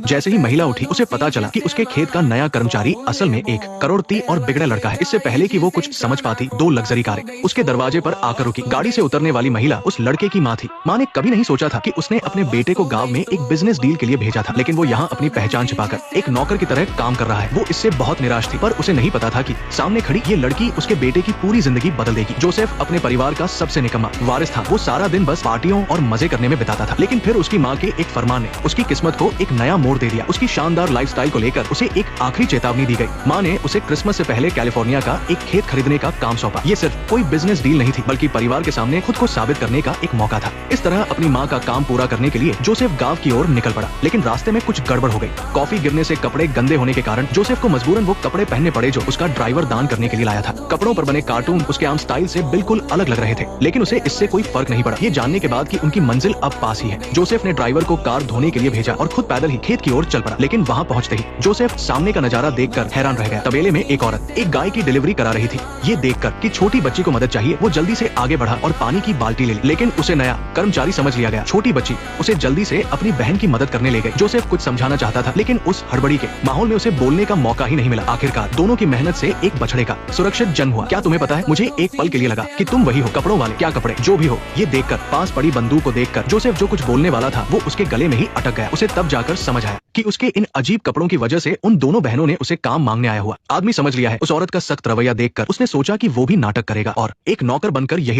जैसे ही महिला उठी उसे पता चला कि उसके खेत का नया कर्मचारी असल में एक करोड़ती और बिगड़ा लड़का है। इससे पहले कि वो कुछ समझ पाती, 2 लग्जरी कारें उसके दरवाजे पर आकर रुकी। गाड़ी से उतरने वाली महिला उस लड़के की माँ थी। माँ ने कभी नहीं सोचा था कि उसने अपने बेटे को गांव में एक बिजनेस डील के लिए भेजा था, लेकिन वो यहाँ अपनी पहचान छिपाकर एक नौकर की तरह काम कर रहा है। वो इससे बहुत निराश थी, पर उसे नहीं पता था कि सामने खड़ी ये लड़की उसके बेटे की पूरी जिंदगी बदल देगी। जोसेफ अपने परिवार का सबसे निकम्मा वारिस था। वो सारा दिन बस पार्टियों और मजे करने में बिताता था, लेकिन फिर उसकी माँ के एक फरमान ने उसकी किस्मत को एक नया मोड़ दे दिया। उसकी शानदार लाइफस्टाइल को लेकर उसे एक आखिरी चेतावनी दी गई। माँ ने उसे क्रिसमस से पहले कैलिफोर्निया का एक खेत खरीदने का काम सौंपा। ये सिर्फ कोई बिजनेस डील नहीं थी, बल्कि परिवार के सामने खुद को साबित करने का एक मौका था। इस तरह अपनी माँ का काम पूरा करने के लिए जोसेफ गांव की ओर निकल पड़ा, लेकिन रास्ते में कुछ गड़बड़ हो गई। कॉफी गिरने से कपड़े गंदे होने के कारण जोसेफ को मजबूरन वो कपड़े पहनने पड़े जो उसका ड्राइवर दान करने के लिए लाया था। कपड़ों पर बने कार्टून उसके आम स्टाइल से बिल्कुल अलग लग रहे थे, लेकिन उसे इससे कोई फर्क नहीं पड़ा, ये जानने के बाद कि उनकी मंजिल अब पास ही है। जोसेफ ने ड्राइवर को कार धोने के लिए भेजा और खुद पैदल ही खेत की ओर चल पड़ा। लेकिन वहाँ पहुँचते ही जोसेफ सामने का नजारा देखकर हैरान रह गया। तबेले में एक औरत एक गाय की डिलीवरी करा रही थी। ये देखकर कि छोटी बच्ची को मदद चाहिए, वो जल्दी से आगे बढ़ा और पानी की बाल्टी ले ली, लेकिन उसे नया कर्मचारी समझ लिया गया। छोटी बच्ची उसे जल्दी से अपनी बहन की मदद करने ले गई। जोसेफ कुछ समझाना चाहता था, लेकिन उस हड़बड़ी के माहौल में उसे बोलने का मौका ही नहीं मिला। आखिरकार दोनों की मेहनत से एक बछड़े का सुरक्षित जन्म हुआ। क्या तुम्हें पता है, मुझे एक पल के लिए लगा कि तुम वही हो, कपड़ों वाले। क्या कपड़े, जो भी हो। ये देखकर पास पड़ी बंदूक को देखकर जोसेफ जो कुछ बोलने वाला था वो उसके गले में ही अटक गया। उसे तब जाकर समझ आया कि उसके इन अजीब कपड़ों की वजह से उन दोनों बहनों ने उसे काम मांगने आया हुआ आदमी समझ लिया है। उस औरत का सख्त रवैया देखकर उसने सोचा कि वो भी नाटक करेगा और एक नौकर बनकर यही